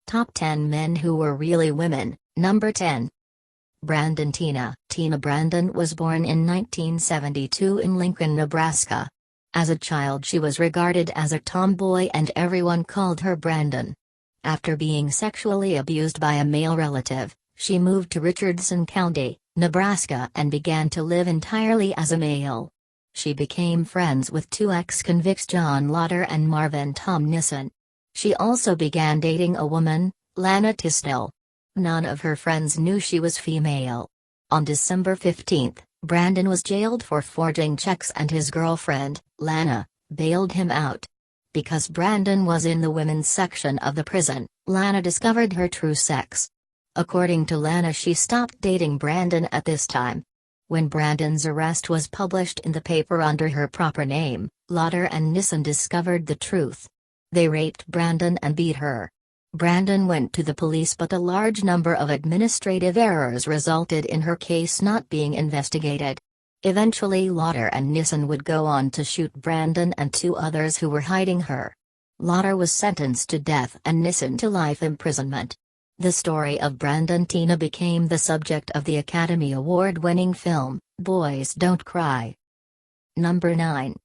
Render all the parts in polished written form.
Top 10 Men Who Were Really Women. Number 10. Brandon Teena. Teena Brandon was born in 1972 in Lincoln, Nebraska. As a child she was regarded as a tomboy and everyone called her Brandon. After being sexually abused by a male relative, she moved to Richardson County, Nebraska and began to live entirely as a male. She became friends with two ex-convicts John Lauder and Marvin Tom Nissen. She also began dating a woman, Lana Tisdale. None of her friends knew she was female. On December 15, Brandon was jailed for forging checks and his girlfriend, Lana, bailed him out. Because Brandon was in the women's section of the prison, Lana discovered her true sex. According to Lana, she stopped dating Brandon at this time. When Brandon's arrest was published in the paper under her proper name, Lauder and Nissen discovered the truth. They raped Brandon and beat her. Brandon went to the police, but a large number of administrative errors resulted in her case not being investigated. Eventually Lauder and Nissen would go on to shoot Brandon and two others who were hiding her. Lauder was sentenced to death and Nissen to life imprisonment. The story of Brandon Teena became the subject of the Academy Award-winning film, Boys Don't Cry. Number 9.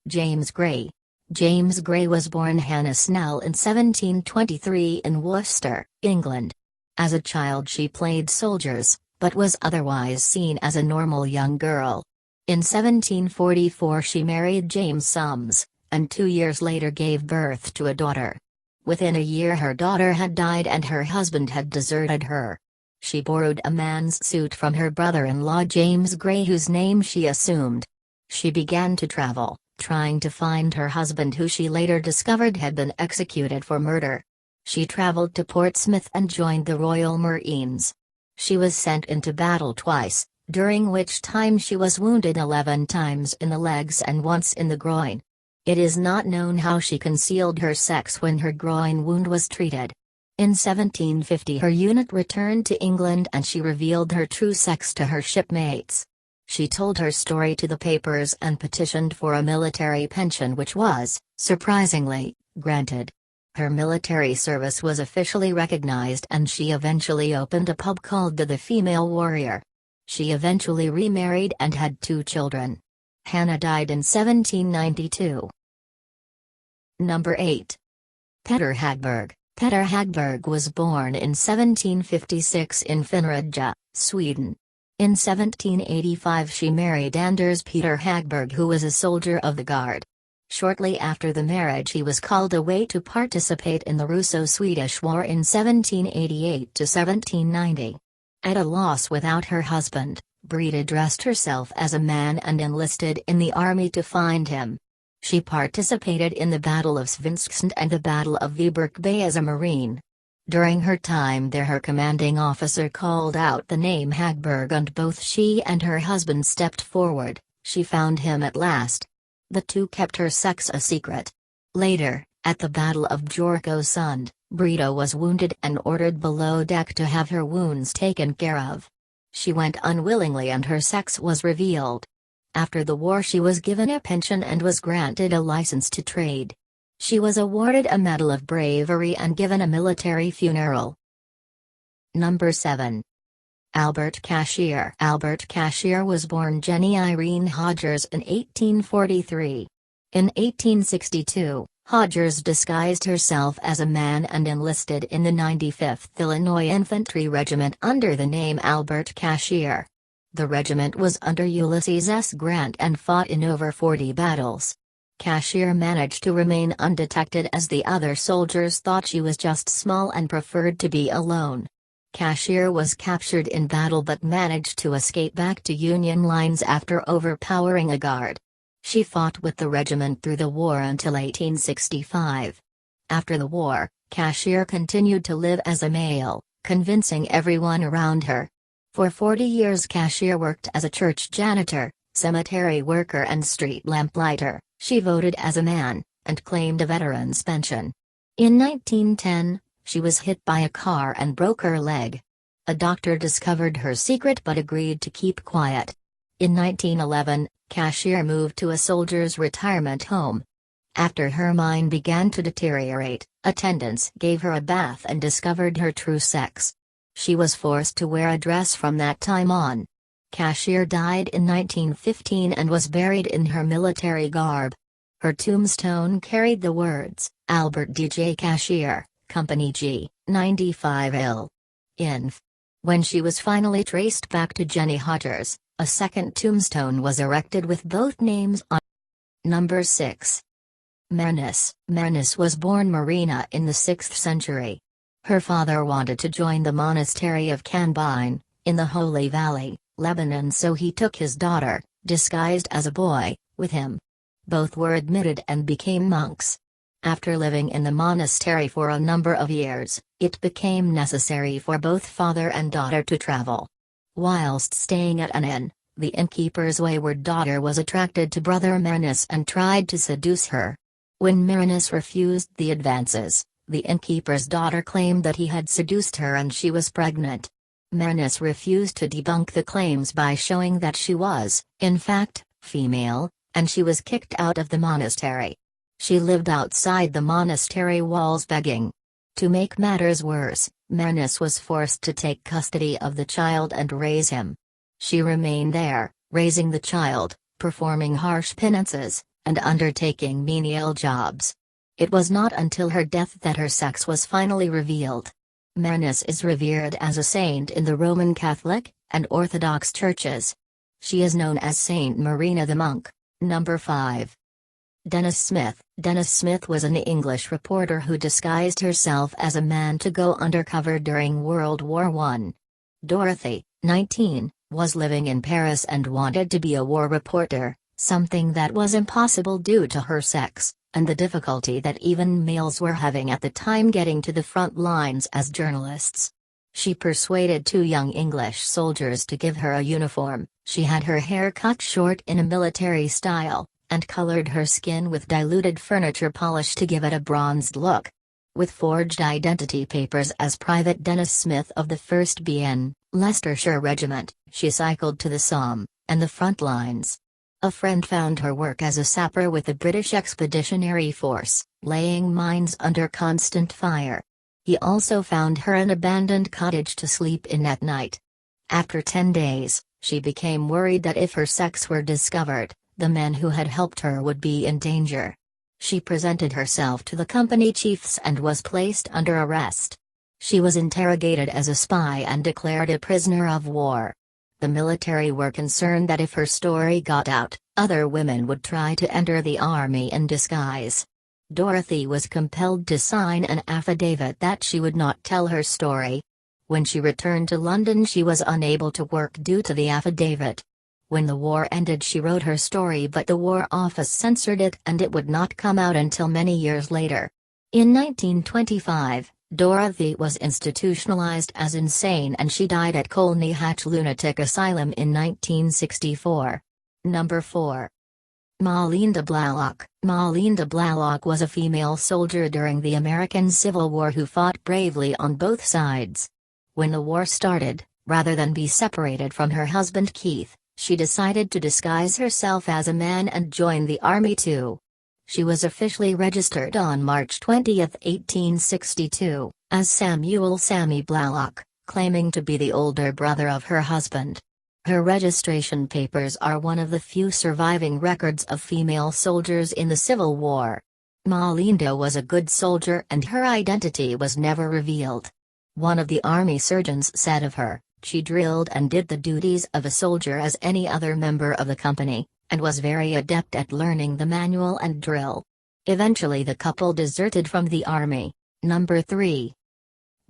James Gray. James Gray was born Hannah Snell in 1723 in Worcester, England. As a child she played soldiers, but was otherwise seen as a normal young girl. In 1744 she married James Sums, and 2 years later gave birth to a daughter. Within a year her daughter had died and her husband had deserted her. She borrowed a man's suit from her brother-in-law James Gray, whose name she assumed. She began to travel, trying to find her husband, who she later discovered had been executed for murder. She traveled to Portsmouth and joined the Royal Marines. She was sent into battle twice, during which time she was wounded 11 times in the legs and once in the groin. It is not known how she concealed her sex when her groin wound was treated. In 1750 her unit returned to England and she revealed her true sex to her shipmates. She told her story to the papers and petitioned for a military pension, which was, surprisingly, granted. Her military service was officially recognized and she eventually opened a pub called The Female Warrior. She eventually remarried and had 2 children. Hannah died in 1792. Number 8. Peter Hagberg. Peter Hagberg was born in 1756 in Finnerödja, Sweden. In 1785 she married Anders Peter Hagberg, who was a soldier of the Guard. Shortly after the marriage he was called away to participate in the Russo-Swedish War in 1788 to 1790. At a loss without her husband, Brita dressed herself as a man and enlisted in the army to find him. She participated in the Battle of Svinesund and the Battle of Viborg Bay as a Marine. During her time there her commanding officer called out the name Hagberg and both she and her husband stepped forward. She found him at last. The two kept her sex a secret. Later, at the Battle of Björkösund, Brita was wounded and ordered below deck to have her wounds taken care of. She went unwillingly and her sex was revealed. After the war she was given a pension and was granted a license to trade. She was awarded a Medal of Bravery and given a military funeral. Number 7. Albert Cashier. Albert Cashier was born Jenny Irene Hodgers in 1843. In 1862, Hodgers disguised herself as a man and enlisted in the 95th Illinois Infantry Regiment under the name Albert Cashier. The regiment was under Ulysses S. Grant and fought in over 40 battles. Cashier managed to remain undetected as the other soldiers thought she was just small and preferred to be alone. Cashier was captured in battle but managed to escape back to Union lines after overpowering a guard. She fought with the regiment through the war until 1865. After the war, Cashier continued to live as a male, convincing everyone around her. For 40 years Cashier worked as a church janitor, cemetery worker and street lamplighter. She voted as a man, and claimed a veteran's pension. In 1910, she was hit by a car and broke her leg. A doctor discovered her secret but agreed to keep quiet. In 1911, Cashier moved to a soldier's retirement home. After her mind began to deteriorate, attendants gave her a bath and discovered her true sex. She was forced to wear a dress from that time on. Cashier died in 1915 and was buried in her military garb. Her tombstone carried the words, Albert D.J. Cashier, Company G, 95 ill. Inf. When she was finally traced back to Jenny Hodgers, a second tombstone was erected with both names on. Number 6. Marines was born Marina in the 6th century. Her father wanted to join the monastery of Canbine, in the Holy Valley, Lebanon, so he took his daughter, disguised as a boy, with him. Both were admitted and became monks. After living in the monastery for a number of years, it became necessary for both father and daughter to travel. Whilst staying at an inn, the innkeeper's wayward daughter was attracted to Brother Marines and tried to seduce her. When Marines refused the advances, the innkeeper's daughter claimed that he had seduced her and she was pregnant. Marines refused to debunk the claims by showing that she was, in fact, female, and she was kicked out of the monastery. She lived outside the monastery walls begging. To make matters worse, Marines was forced to take custody of the child and raise him. She remained there, raising the child, performing harsh penances, and undertaking menial jobs. It was not until her death that her sex was finally revealed. Marines is revered as a saint in the Roman Catholic and Orthodox churches. She is known as Saint Marina the Monk. Number 5. Dennis Smith. Dennis Smith was an English reporter who disguised herself as a man to go undercover during World War I. Dorothy, 19, was living in Paris and wanted to be a war reporter, something that was impossible due to her sex, and the difficulty that even males were having at the time getting to the front lines as journalists. She persuaded 2 young English soldiers to give her a uniform. She had her hair cut short in a military style, and colored her skin with diluted furniture polish to give it a bronzed look. With forged identity papers as Private Dennis Smith of the 1st BN, Leicestershire Regiment, she cycled to the Somme, and the front lines. A friend found her work as a sapper with the British Expeditionary Force, laying mines under constant fire. He also found her an abandoned cottage to sleep in at night. After 10 days, she became worried that if her sex were discovered, the men who had helped her would be in danger. She presented herself to the company chiefs and was placed under arrest. She was interrogated as a spy and declared a prisoner of war. The military were concerned that if her story got out, other women would try to enter the army in disguise. Dorothy was compelled to sign an affidavit that she would not tell her story. When she returned to London, she was unable to work due to the affidavit. When the war ended, she wrote her story, but the War Office censored it and it would not come out until many years later. In 1925, Dorothy was institutionalized as insane and she died at Colney Hatch Lunatic Asylum in 1964. Number 4. Melinda Blaylock. Melinda Blaylock was a female soldier during the American Civil War who fought bravely on both sides. When the war started, rather than be separated from her husband Keith, she decided to disguise herself as a man and join the army too. She was officially registered on March 20, 1862, as Samuel "Sammy" Blaylock, claiming to be the older brother of her husband. Her registration papers are one of the few surviving records of female soldiers in the Civil War. Melinda was a good soldier and her identity was never revealed. One of the army surgeons said of her, "She drilled and did the duties of a soldier as any other member of the company, and was very adept at learning the manual and drill." Eventually the couple deserted from the army. Number 3.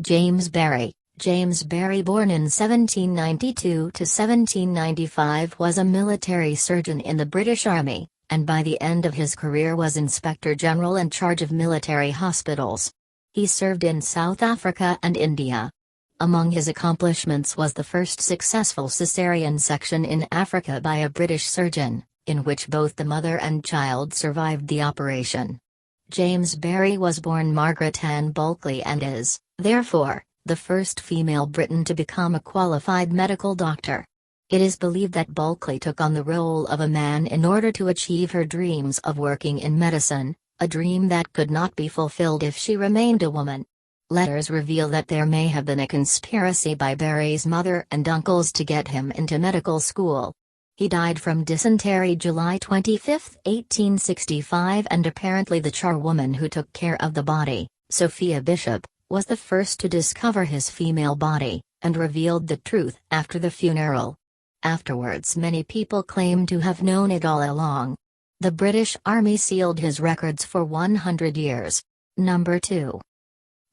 James Barry. James Barry, born in 1792 to 1795, was a military surgeon in the British Army, and by the end of his career was Inspector General in charge of military hospitals. He served in South Africa and India. Among his accomplishments was the first successful cesarean section in Africa by a British surgeon, in which both the mother and child survived the operation. James Barry was born Margaret Ann Bulkley and is, therefore, the first female Briton to become a qualified medical doctor. It is believed that Bulkley took on the role of a man in order to achieve her dreams of working in medicine, a dream that could not be fulfilled if she remained a woman. Letters reveal that there may have been a conspiracy by Barry's mother and uncles to get him into medical school. He died from dysentery July 25, 1865, and apparently the charwoman who took care of the body, Sophia Bishop, was the first to discover his female body, and revealed the truth after the funeral. Afterwards, many people claim to have known it all along. The British Army sealed his records for 100 years. Number 2.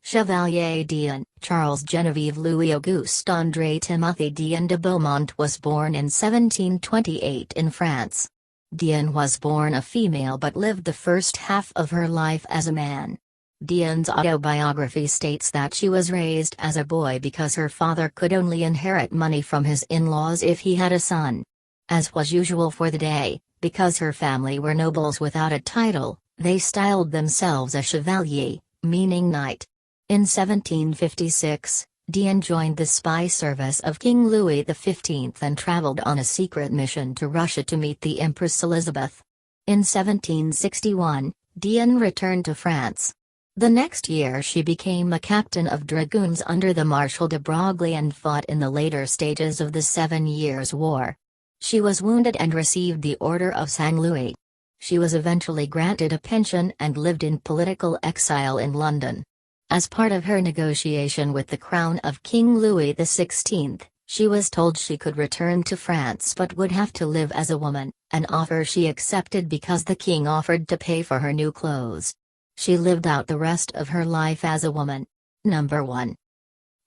Chevalier d'Eon. Charles Genevieve Louis Auguste André Timothy d'Eon de Beaumont was born in 1728 in France. d'Eon was born a female but lived the first half of her life as a man. d'Eon's autobiography states that she was raised as a boy because her father could only inherit money from his in-laws if he had a son. As was usual for the day, because her family were nobles without a title, they styled themselves a chevalier, meaning knight. In 1756, d'Eon joined the spy service of King Louis XV and traveled on a secret mission to Russia to meet the Empress Elizabeth. In 1761, d'Eon returned to France. The next year she became a captain of dragoons under the Marshal de Broglie and fought in the later stages of the 7 Years' War. She was wounded and received the Order of St. Louis. She was eventually granted a pension and lived in political exile in London. As part of her negotiation with the crown of King Louis XVI, she was told she could return to France but would have to live as a woman, an offer she accepted because the king offered to pay for her new clothes. She lived out the rest of her life as a woman. Number 1.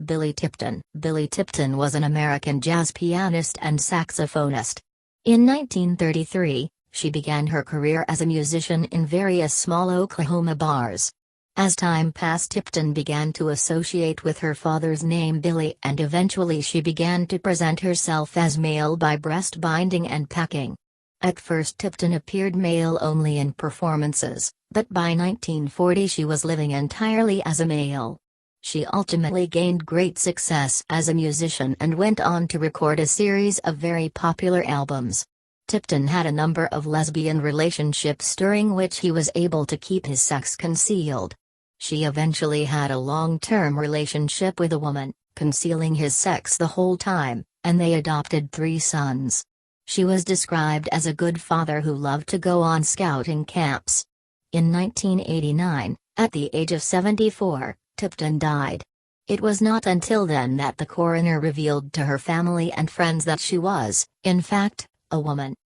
Billie Tipton. Billie Tipton was an American jazz pianist and saxophonist. In 1933, she began her career as a musician in various small Oklahoma bars. As time passed, Tipton began to associate with her father's name Billie, and eventually she began to present herself as male by breast binding and packing. At first Tipton appeared male only in performances, but by 1940 she was living entirely as a male. She ultimately gained great success as a musician and went on to record a series of very popular albums. Tipton had a number of lesbian relationships during which he was able to keep his sex concealed. She eventually had a long-term relationship with a woman, concealing his sex the whole time, and they adopted 3 sons. She was described as a good father who loved to go on scouting camps. In 1989, at the age of 74, Tipton died. It was not until then that the coroner revealed to her family and friends that she was, in fact, a woman.